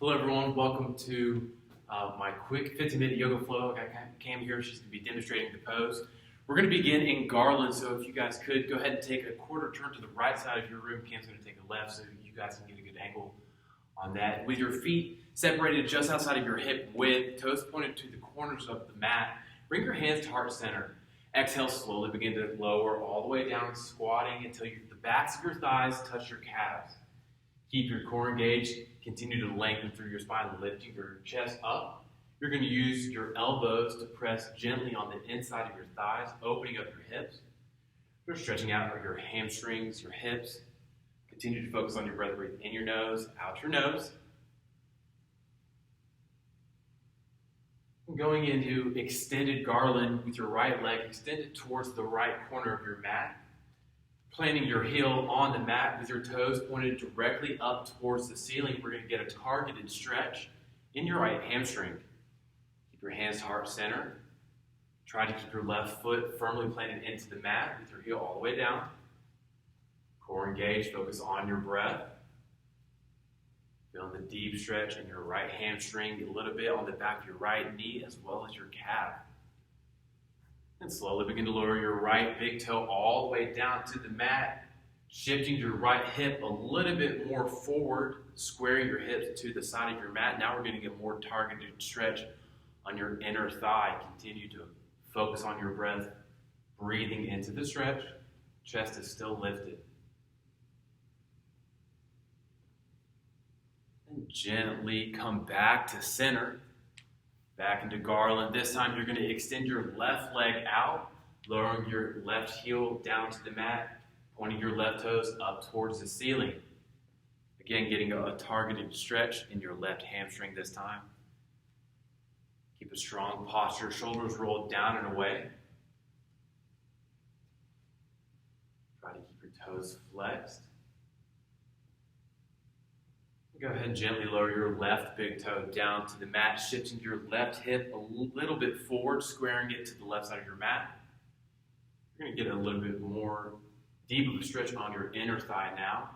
Hello everyone, welcome to my quick 15-minute yoga flow. I got Cam here, she's going to be demonstrating the pose. We're going to begin in Garland, so if you guys could go ahead and take a quarter turn to the right side of your room. Cam's going to take a left so you guys can get a good angle on that. With your feet separated just outside of your hip width, toes pointed to the corners of the mat, bring your hands to heart center. Exhale, slowly begin to lower all the way down, squatting until the backs of your thighs touch your calves. Keep your core engaged. Continue to lengthen through your spine, lifting your chest up. You're going to use your elbows to press gently on the inside of your thighs, opening up your hips. You're stretching out your hamstrings, your hips. Continue to focus on your breath. Breathe in your nose, out your nose. Going into extended Garland with your right leg extended towards the right corner of your mat. Planting your heel on the mat with your toes pointed directly up towards the ceiling. We're going to get a targeted stretch in your right hamstring. Keep your hands to heart center. Try to keep your left foot firmly planted into the mat with your heel all the way down. Core engaged, focus on your breath. Feeling the deep stretch in your right hamstring, a little bit on the back of your right knee as well as your calf. And slowly begin to lower your right big toe all the way down to the mat, shifting your right hip a little bit more forward, squaring your hips to the side of your mat. Now we're going to get more targeted stretch on your inner thigh. Continue to focus on your breath, breathing into the stretch. Chest is still lifted. And gently come back to center. Back into Garland. This time you're going to extend your left leg out, lowering your left heel down to the mat, pointing your left toes up towards the ceiling. Again, getting a targeted stretch in your left hamstring this time. Keep a strong posture, shoulders rolled down and away. Try to keep your toes flexed. Go ahead and gently lower your left big toe down to the mat, shifting your left hip a little bit forward, squaring it to the left side of your mat. You're going to get a little bit more deep of a stretch on your inner thigh now.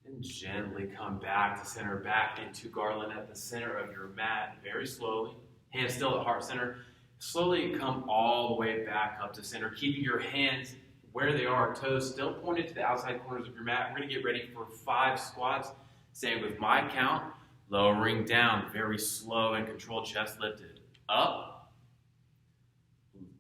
And gently come back to center, back into Garland at the center of your mat, very slowly. Hands still at heart center. Slowly come all the way back up to center, keeping your hands where they are, toes still pointed to the outside corners of your mat. We're going to get ready for 5 squats. Same with my count, lowering down, very slow and controlled, chest lifted. Up,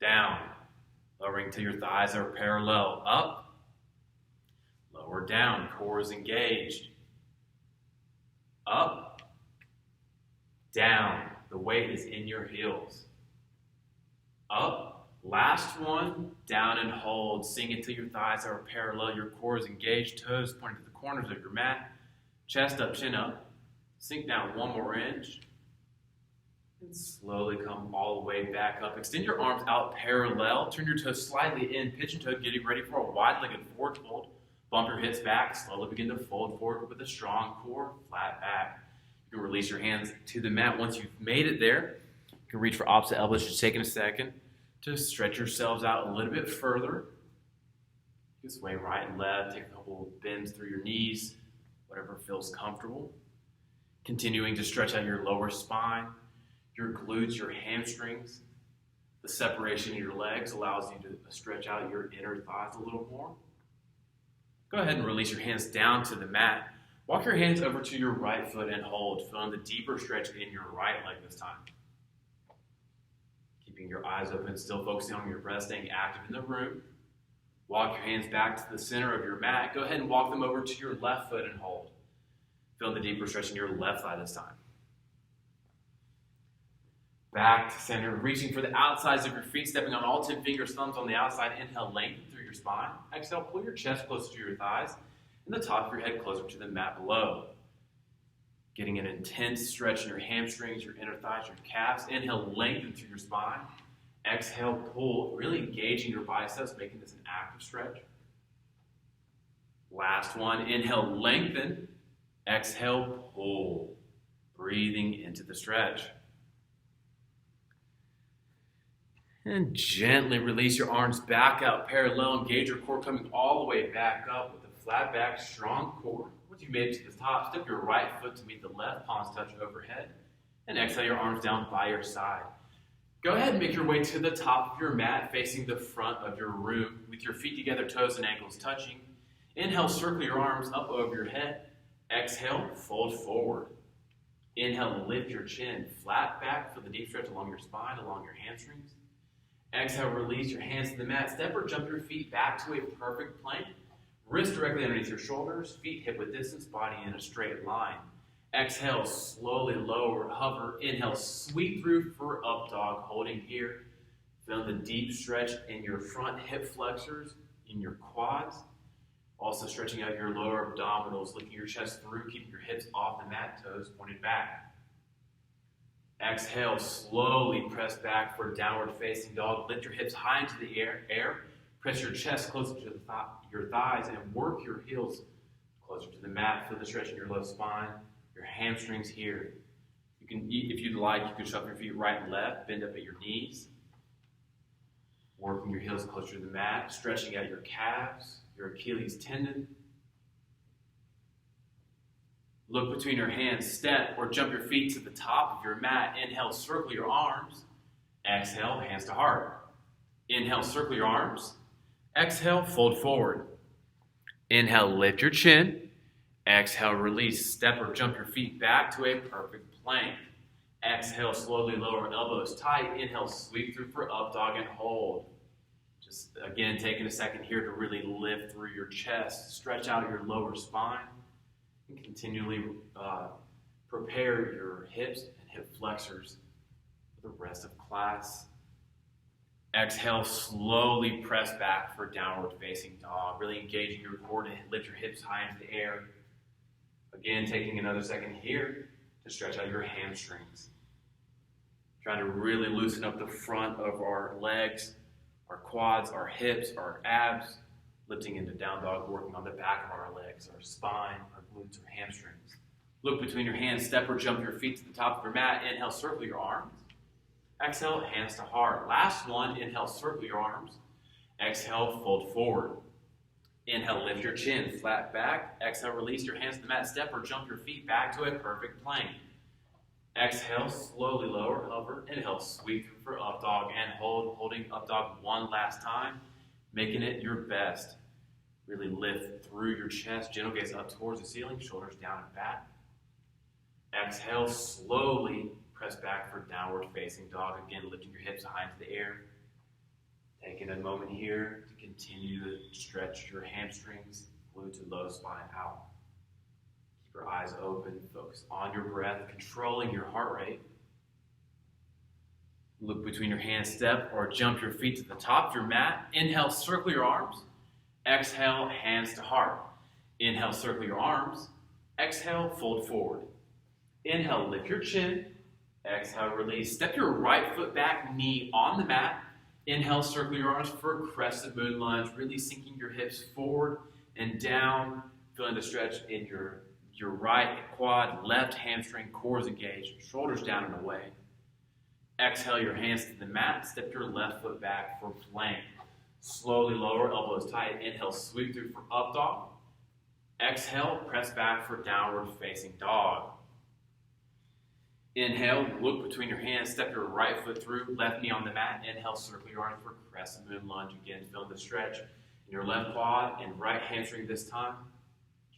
down, lowering till your thighs are parallel. Up, lower down, core is engaged. Up, down, the weight is in your heels. Up, last one, down and hold. Sink it till your thighs are parallel, your core is engaged, toes pointing to the corners of your mat, chest up, chin up. Sink down 1 more inch, and slowly come all the way back up. Extend your arms out parallel, turn your toes slightly in, pigeon toe, getting ready for a wide-legged forward fold. Bump your hips back, slowly begin to fold forward with a strong core, flat back. You can release your hands to the mat. Once you've made it there, you can reach for opposite elbows, just taking a second to stretch yourselves out a little bit further. Just sway right and left, take a couple of bends through your knees, whatever feels comfortable. Continuing to stretch out your lower spine, your glutes, your hamstrings. The separation of your legs allows you to stretch out your inner thighs a little more. Go ahead and release your hands down to the mat. Walk your hands over to your right foot and hold, feeling the deeper stretch in your right leg this time. Keeping your eyes open, still focusing on your breath, staying active in the room. Walk your hands back to the center of your mat. Go ahead and walk them over to your left foot and hold. Feel the deeper stretch in your left thigh this time. Back to center, reaching for the outsides of your feet, stepping on all 10 fingers, thumbs on the outside. Inhale, lengthen through your spine. Exhale, pull your chest closer to your thighs and the top of your head closer to the mat below. Getting an intense stretch in your hamstrings, your inner thighs, your calves. Inhale, lengthen through your spine. Exhale, pull, really engaging your biceps, making this an active stretch. Last one, inhale, lengthen. Exhale, pull. Breathing into the stretch. And gently release your arms back out parallel. Engage your core coming all the way back up with a flat back, strong core. Once you've made it to the top, step your right foot to meet the left, palms touch overhead. And exhale your arms down by your side. Go ahead and make your way to the top of your mat, facing the front of your room with your feet together, toes and ankles touching. Inhale, circle your arms up over your head. Exhale, fold forward. Inhale, lift your chin, flat back for the deep stretch along your spine, along your hamstrings. Exhale, release your hands to the mat. Step or jump your feet back to a perfect plank. Wrists directly underneath your shoulders, feet hip width distance, body in a straight line. Exhale, slowly lower, hover. Inhale, sweep through for up dog, holding here. Feel the deep stretch in your front hip flexors, in your quads. Also stretching out your lower abdominals, lifting your chest through, keeping your hips off the mat, toes pointed back. Exhale, slowly press back for downward facing dog. Lift your hips high into the air. Press your chest closer to your thighs and work your heels closer to the mat. Feel the stretch in your left spine, your hamstrings here. You can, if you'd like, you can shuffle your feet right and left, bend up at your knees. Working your heels closer to the mat, stretching out your calves, your Achilles tendon. Look between your hands, step or jump your feet to the top of your mat. Inhale, circle your arms. Exhale, hands to heart. Inhale, circle your arms. Exhale, fold forward. Inhale, lift your chin. Exhale, release. Step or jump your feet back to a perfect plank. Exhale, slowly lower elbows tight. Inhale, sweep through for up dog and hold. Just again, taking a second here to really lift through your chest. Stretch out your lower spine. And continually prepare your hips and hip flexors for the rest of class. Exhale, slowly press back for downward facing dog. Really engaging your core to lift your hips high into the air. Again, taking another second here to stretch out your hamstrings. Trying to really loosen up the front of our legs, our quads, our hips, our abs. Lifting into down dog, working on the back of our legs, our spine, our glutes, our hamstrings. Look between your hands, step or jump your feet to the top of your mat. Inhale, circle your arms. Exhale, hands to heart. Last one, inhale, circle your arms. Exhale, fold forward. Inhale, lift your chin, flat back. Exhale, release your hands to the mat. Step or jump your feet back to a perfect plank. Exhale, slowly lower, hover. Inhale, sweep through for up dog and hold. Holding up dog one last time. Making it your best. Really lift through your chest. Gentle gaze up towards the ceiling. Shoulders down and back. Exhale, slowly press back for downward facing dog. Again, lifting your hips high into the air. Taking a moment here to continue to stretch your hamstrings, glute to low spine out. Keep your eyes open. Focus on your breath, controlling your heart rate. Look between your hands, step or jump your feet to the top of your mat. Inhale, circle your arms. Exhale, hands to heart. Inhale, circle your arms. Exhale, fold forward. Inhale, lift your chin. Exhale, release. Step your right foot back, knee on the mat. Inhale, circle your arms for a crescent moon lunge. Really sinking your hips forward and down. Feeling the stretch in your right quad, left hamstring, core is engaged. Shoulders down and away. Exhale your hands to the mat. Step your left foot back for plank. Slowly lower, elbows tight. Inhale, sweep through for up dog. Exhale, press back for downward facing dog. Inhale, look between your hands. Step your right foot through, left knee on the mat. Inhale, circle your arms for crescent moon lunge. Again, feel the stretch in your left quad and right hamstring this time.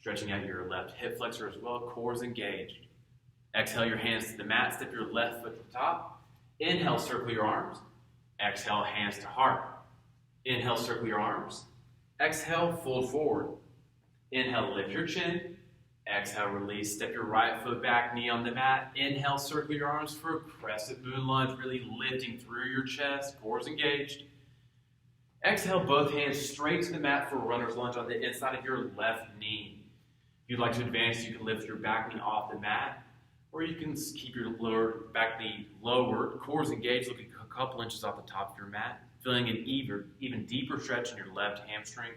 Stretching out your left hip flexor as well. Core is engaged. Exhale your hands to the mat. Step your left foot to the top. Inhale, circle your arms. Exhale, hands to heart. Inhale, circle your arms. Exhale, fold forward. Inhale, lift your chin. Exhale, release. Step your right foot back, knee on the mat. Inhale, circle your arms for a crescent moon lunge, really lifting through your chest. Core is engaged. Exhale, both hands straight to the mat for a runner's lunge on the inside of your left knee. If you'd like to advance, you can lift your back knee off the mat, or you can keep your lower back knee lowered. Core is engaged, looking a couple inches off the top of your mat. Feeling an even deeper stretch in your left hamstring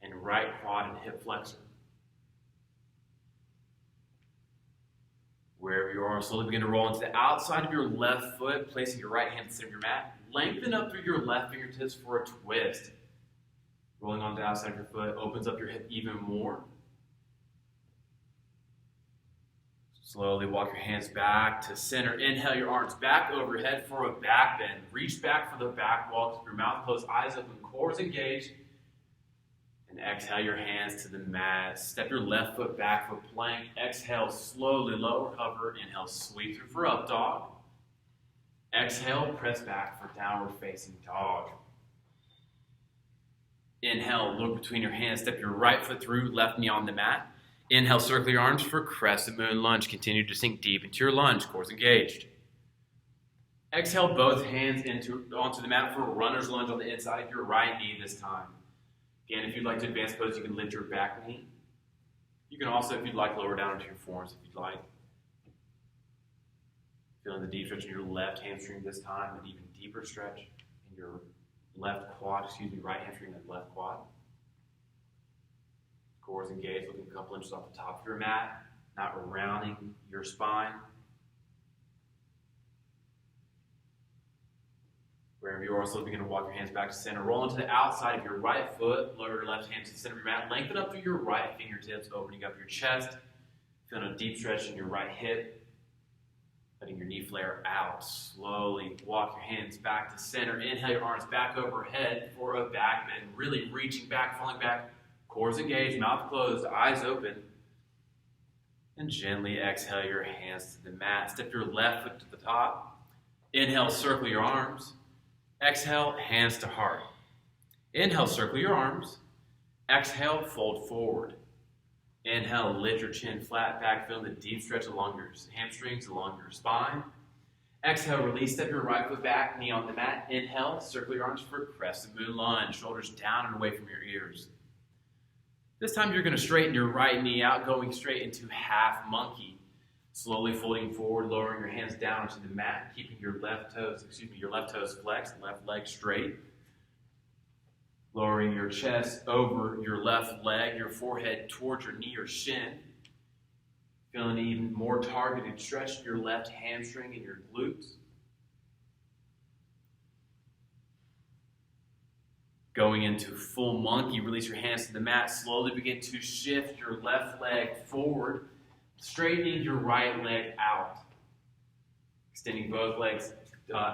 and right quad and hip flexor. Wherever you are, slowly begin to roll into the outside of your left foot, placing your right hand at the center of your mat. Lengthen up through your left fingertips for a twist. Rolling on the outside of your foot opens up your hip even more. Slowly walk your hands back to center. Inhale your arms back overhead for a back bend. Reach back for the back wall. Keep your mouth closed, eyes open, core is engaged. And exhale your hands to the mat. Step your left foot back for plank. Exhale, slowly lower, hover. Inhale, sweep through for up dog. Exhale, press back for downward facing dog. Inhale, look between your hands. Step your right foot through, left knee on the mat. Inhale, circle your arms for crescent moon lunge. Continue to sink deep into your lunge, core is engaged. Exhale, both hands onto the mat for a runner's lunge on the inside of your right knee this time. Again, if you'd like to advance pose, you can lift your back knee. You can also, if you'd like, lower down into your forearms if you'd like. Feeling the deep stretch in your left hamstring this time, an even deeper stretch in your right hamstring and left quad. Core is engaged, looking a couple inches off the top of your mat, not rounding your spine. Wherever you are, slowly begin to walk your hands back to center. Roll into the outside of your right foot. Lower your left hand to the center of your mat. Lengthen up through your right fingertips, opening up your chest. Feeling a deep stretch in your right hip. Letting your knee flare out. Slowly walk your hands back to center. Inhale your arms back overhead for a back bend. Really reaching back, falling back. Core is engaged, mouth closed, eyes open. And gently exhale your hands to the mat. Step your left foot to the top. Inhale, circle your arms. Exhale, hands to heart. Inhale, circle your arms. Exhale, fold forward. Inhale, lift your chin flat back, feeling the deep stretch along your hamstrings, along your spine. Exhale, release, step your right foot back, knee on the mat. Inhale, circle your arms for crescent moon lunge, shoulders down and away from your ears. This time you're going to straighten your right knee out, going straight into half monkey. Slowly folding forward, lowering your hands down to the mat, keeping your left toes flexed, left leg straight. Lowering your chest over your left leg, your forehead towards your knee or shin. Feeling an even more targeted stretch in your left hamstring and your glutes. Going into full monkey, release your hands to the mat. Slowly begin to shift your left leg forward, straightening your right leg out. Extending both legs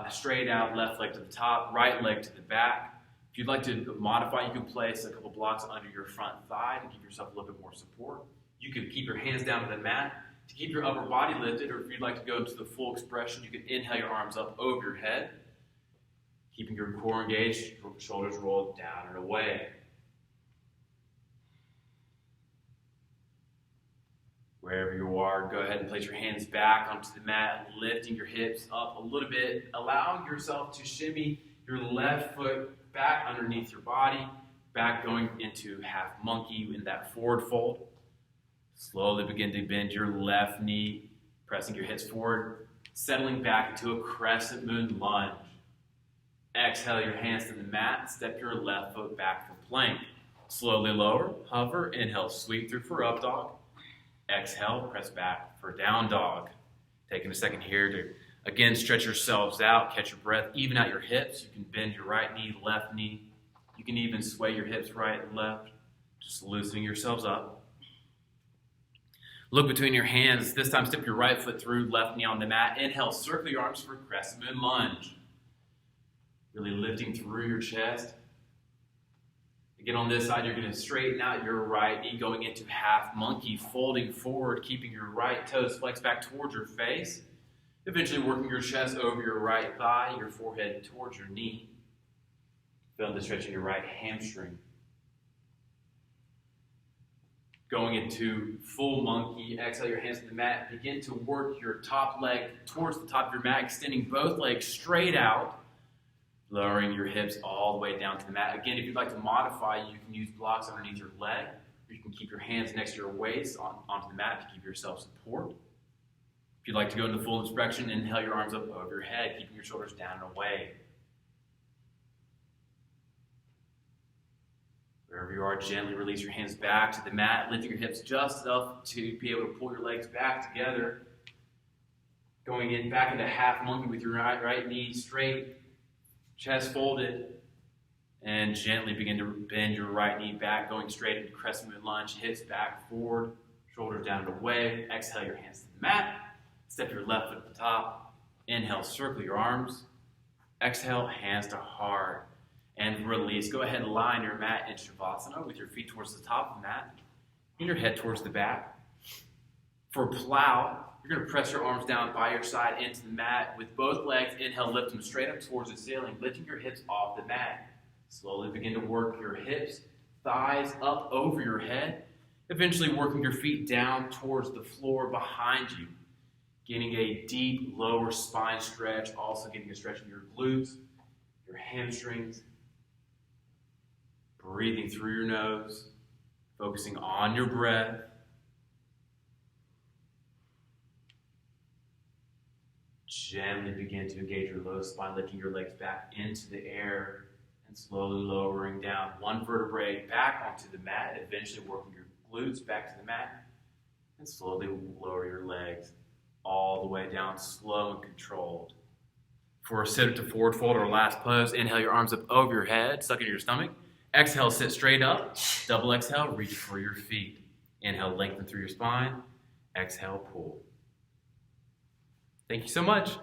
straight out, left leg to the top, right leg to the back. If you'd like to modify, you can place a couple blocks under your front thigh to give yourself a little bit more support. You can keep your hands down to the mat to keep your upper body lifted, or if you'd like to go into the full expression, you can inhale your arms up over your head, keeping your core engaged, shoulders rolled down and away. Wherever you are, go ahead and place your hands back onto the mat, lifting your hips up a little bit, allowing yourself to shimmy your left foot back underneath your body, back going into half monkey in that forward fold. Slowly begin to bend your left knee, pressing your hips forward, settling back into a crescent moon lunge. Exhale your hands to the mat, step your left foot back for plank. Slowly lower, hover, inhale, sweep through for up dog. Exhale, press back for down dog. Taking a second here to, again, stretch yourselves out, catch your breath, even out your hips. You can bend your right knee, left knee. You can even sway your hips right and left, just loosening yourselves up. Look between your hands. This time, step your right foot through, left knee on the mat. Inhale, circle your arms for crescent moon lunge. Really lifting through your chest. Again, on this side, you're going to straighten out your right knee, going into half monkey, folding forward, keeping your right toes flexed back towards your face. Eventually working your chest over your right thigh, your forehead towards your knee. Feeling the stretch in your right hamstring. Going into full monkey, exhale your hands to the mat. Begin to work your top leg towards the top of your mat, extending both legs straight out. Lowering your hips all the way down to the mat. Again, if you'd like to modify, you can use blocks underneath your leg, or you can keep your hands next to your waist onto the mat to give yourself support. If you'd like to go into full expression, inhale your arms up over your head, keeping your shoulders down and away. Wherever you are, gently release your hands back to the mat, lifting your hips just enough to be able to pull your legs back together. Going in back into half monkey with your right knee straight. Chest folded, and gently begin to bend your right knee back, going straight into crescent moon lunge, hips back, forward, shoulders down and away. Exhale your hands to the mat. Step your left foot to the top. Inhale, circle your arms. Exhale, hands to heart. And release. Go ahead and lie on your mat in Shavasana with your feet towards the top of the mat and your head towards the back. For plow, you're going to press your arms down by your side into the mat with both legs. Inhale, lift them straight up towards the ceiling, lifting your hips off the mat. Slowly begin to work your hips, thighs up over your head, eventually working your feet down towards the floor behind you. Getting a deep lower spine stretch, also getting a stretch in your glutes, your hamstrings. Breathing through your nose, focusing on your breath. Gently begin to engage your low spine, lifting your legs back into the air and slowly lowering down one vertebrae back onto the mat, eventually working your glutes back to the mat, and slowly lower your legs all the way down, slow and controlled. For a sit to forward fold or last pose, inhale your arms up over your head, suck into your stomach. Exhale, sit straight up. Double exhale, reach for your feet. Inhale, lengthen through your spine. Exhale, pull. Thank you so much.